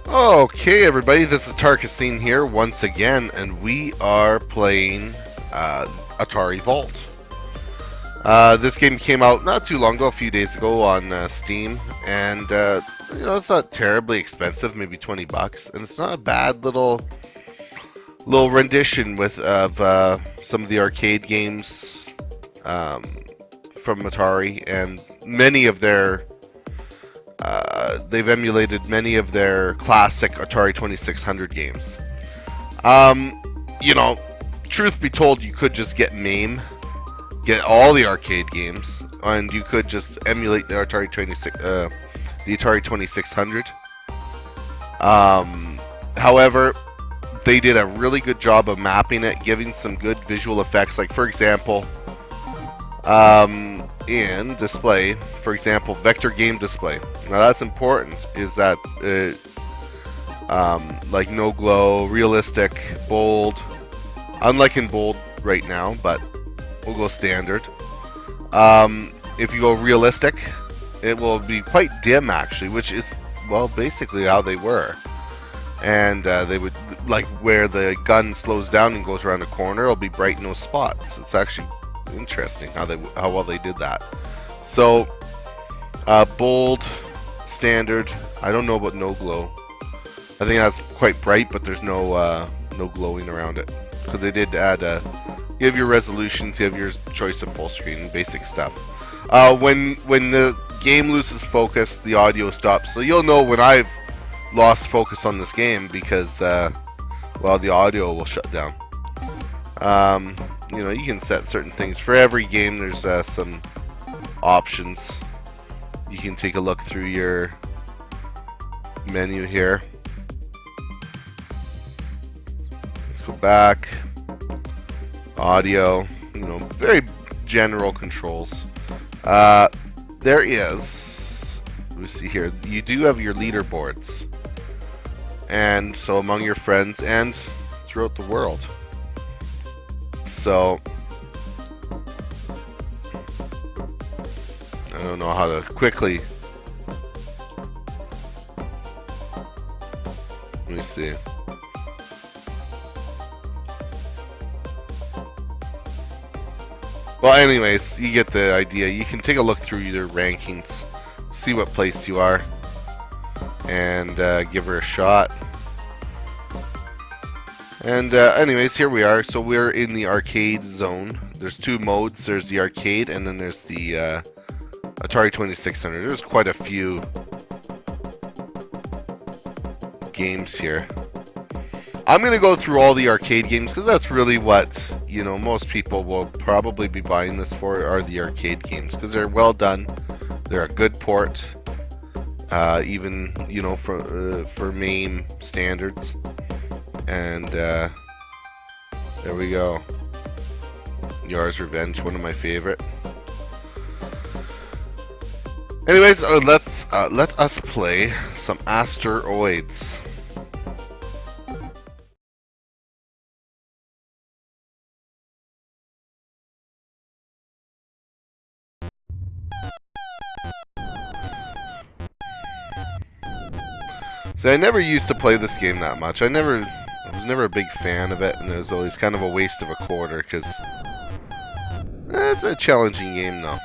Okay, everybody, this is Tarkasine here once again, and we are playing Atari Vault. This game came out not too long ago, a few days ago on Steam, and it's not terribly expensive, maybe 20 bucks, and it's not a bad little rendition of some of the arcade games from Atari, and many of their they've emulated many of their classic Atari 2600 games. Truth be told, you could just get MAME, get all the arcade games, and you could just emulate the Atari 2600. However, they did a really good job of mapping it, giving some good visual effects. Like, for example, in display, for example, vector game display. Now that's important, is that like no glow, realistic, bold, unlike in bold right now, but we'll go standard. If you go realistic, it will be quite dim actually, which is, well, basically how they were. And they would, like, where the gun slows down and goes around a corner, it'll be bright, no spots. It's actually interesting how well they did that. So bold, standard. I don't know about no glow. I think that's quite bright, but there's no glowing around it, because they did add you have your resolutions, you have your choice of full screen, basic stuff. When the game loses focus, the audio stops. So you'll know when I've lost focus on this game, because well, the audio will shut down. You can set certain things for every game. There's some options. You can take a look through your menu here. Let's go back. Audio, very general controls. There is, let me see here, you do have your leaderboards, and so among your friends and throughout the world. So I don't know how to quickly, let me see. Well, anyways, you get the idea. You can take a look through your rankings, see what place you are, and give her a shot. And anyways, here we are. So we're in the arcade zone. There's two modes. There's the arcade, and then there's the Atari 2600. There's quite a few games here. I'm going to go through all the arcade games, because that's really what, most people will probably be buying this for, are the arcade games, because they're well done. They're a good port, even, for MAME standards. And there we go. YARS Revenge, one of my favorite. Anyways, let us play some Asteroids. So I never used to play this game that much. I was never a big fan of it, and it was always kind of a waste of a quarter, because it's a challenging game though.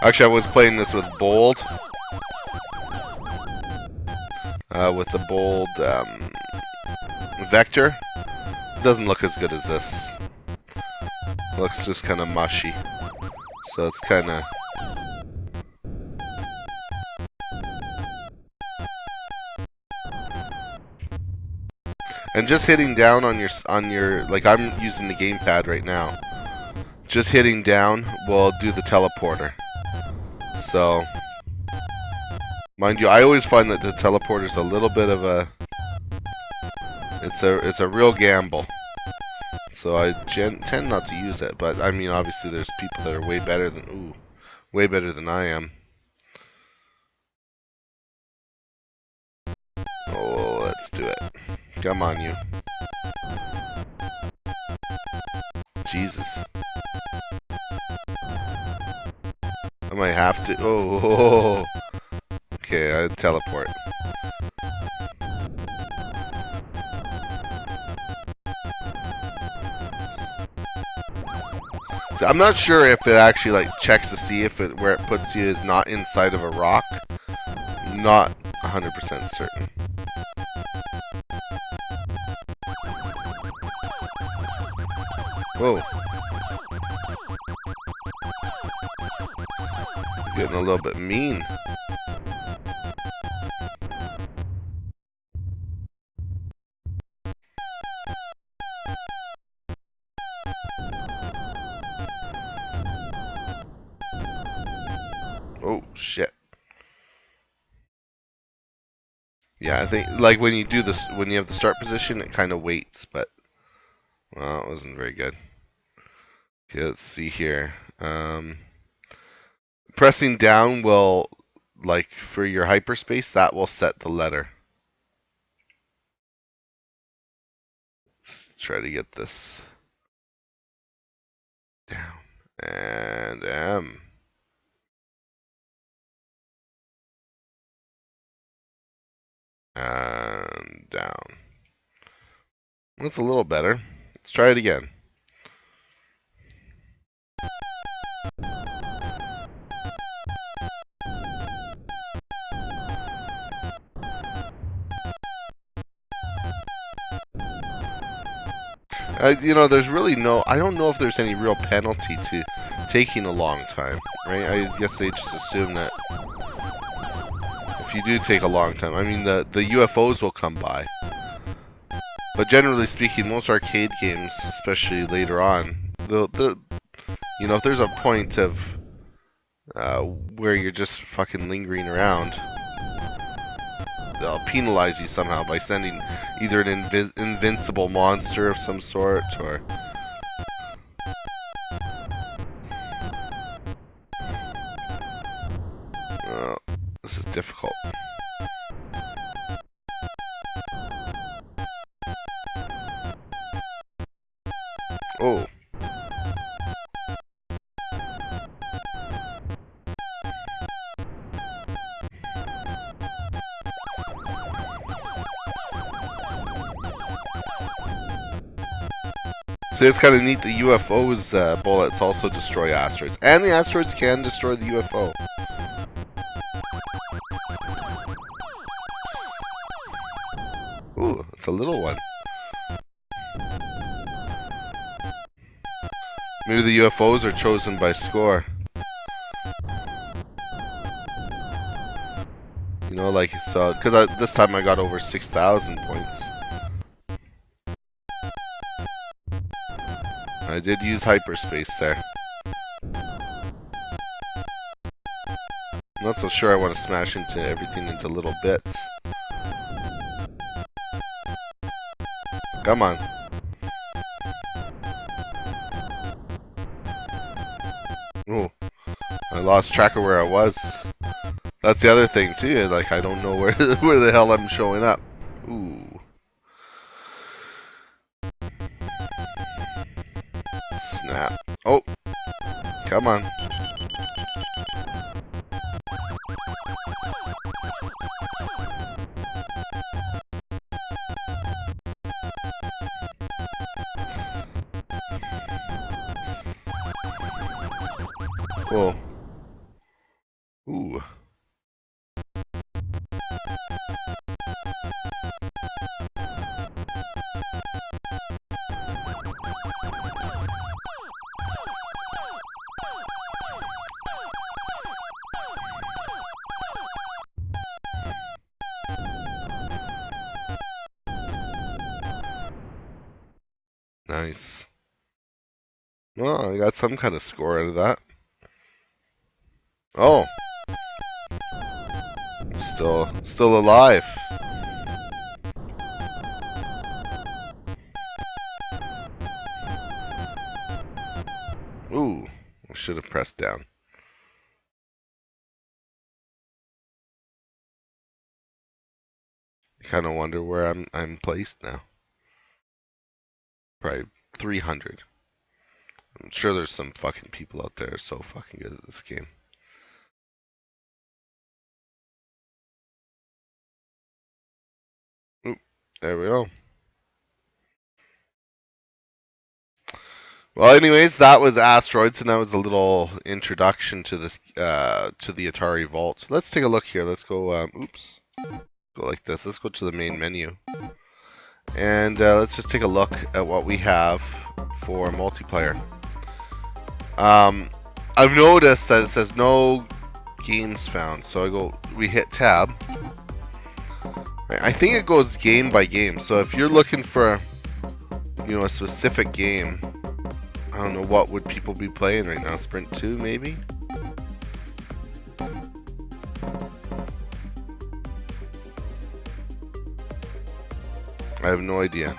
Actually, I was playing this with bold. With the bold vector. It doesn't look as good as this. It looks just kind of mushy. So it's kind of... And just hitting down on your like, I'm using the gamepad right now. Just hitting down will do the teleporter. So, mind you, I always find that the teleporter's a little bit of a... It's a real gamble. So I tend not to use it, but I mean, obviously there's people that are way better than I am. Oh, let's do it. Come on, you. Jesus. I might have to. Oh. Okay, I teleport. So I'm not sure if it actually like checks to see if it where it puts you is not inside of a rock. Not 100% certain. Whoa. Getting a little bit mean. Oh shit. Yeah, I think like when you do this, when you have the start position, it kind of waits, but well, it wasn't very good. Okay, let's see here. Pressing down will, like for your hyperspace, that will set the letter. Let's try to get this down. And M. And down. That's a little better. Let's try it again. You know, there's really no... I don't know if there's any real penalty to taking a long time, right? I guess they just assume that if you do take a long time... I mean, the UFOs will come by. But generally speaking, most arcade games, especially later on, you know, if there's a point of where you're just fucking lingering around, they'll penalize you somehow by sending either an invincible monster of some sort, or... this is difficult. Oh. So it's kind of neat, the UFO's bullets also destroy asteroids. And the asteroids can destroy the UFO. Ooh, it's a little one. Maybe the UFOs are chosen by score. You know, like, so, because this time I got over 6,000 points. I did use hyperspace there. I'm not so sure I want to smash into everything into little bits. Come on. Ooh, I lost track of where I was. That's the other thing too, like I don't know where where the hell I'm showing up. Ooh. Snap. Oh. Come on. Whoa. Ooh. Nice. Well, I got some kind of score out of that. Oh. Still alive. Ooh. I should have pressed down. Kind of wonder where I'm placed now. Probably 300. I'm sure there's some fucking people out there so fucking good at this game. Oop, there we go. Well, anyways, that was Asteroids, and that was a little introduction to this, to the Atari Vault. Let's take a look here. Let's go. Oops. Go like this. Let's go to the main menu, and let's just take a look at what we have for multiplayer. I've noticed that it says no games found, so we hit tab. I think it goes game by game. So if you're looking for, a specific game, I don't know, what would people be playing right now? Sprint 2, maybe? I have no idea.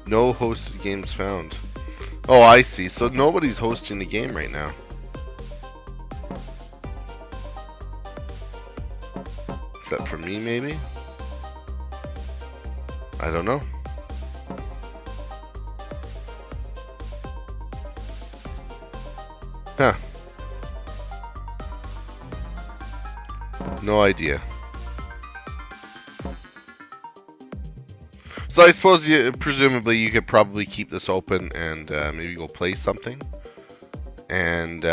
No hosted games found. Oh, I see. So nobody's hosting the game right now. Except for me, maybe? I don't know. Huh. No idea. So I suppose presumably you could probably keep this open and maybe go play something. And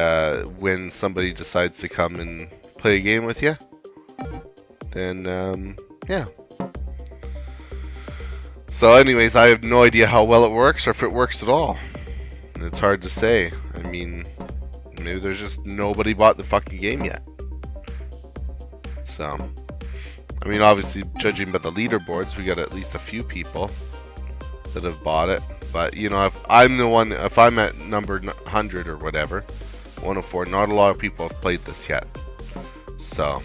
when somebody decides to come and play a game with you, then yeah. So anyways, I have no idea how well it works or if it works at all. It's hard to say. I mean, maybe there's just nobody bought the fucking game yet. So, I mean, obviously, judging by the leaderboards, we got at least a few people that have bought it. But, if I'm at number 100 or whatever, 104, not a lot of people have played this yet. So,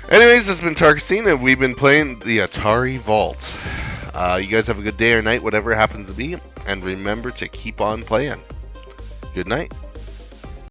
anyways, this has been Tarkasine, and we've been playing the Atari Vault. You guys have a good day or night, whatever it happens to be, and remember to keep on playing. Good night.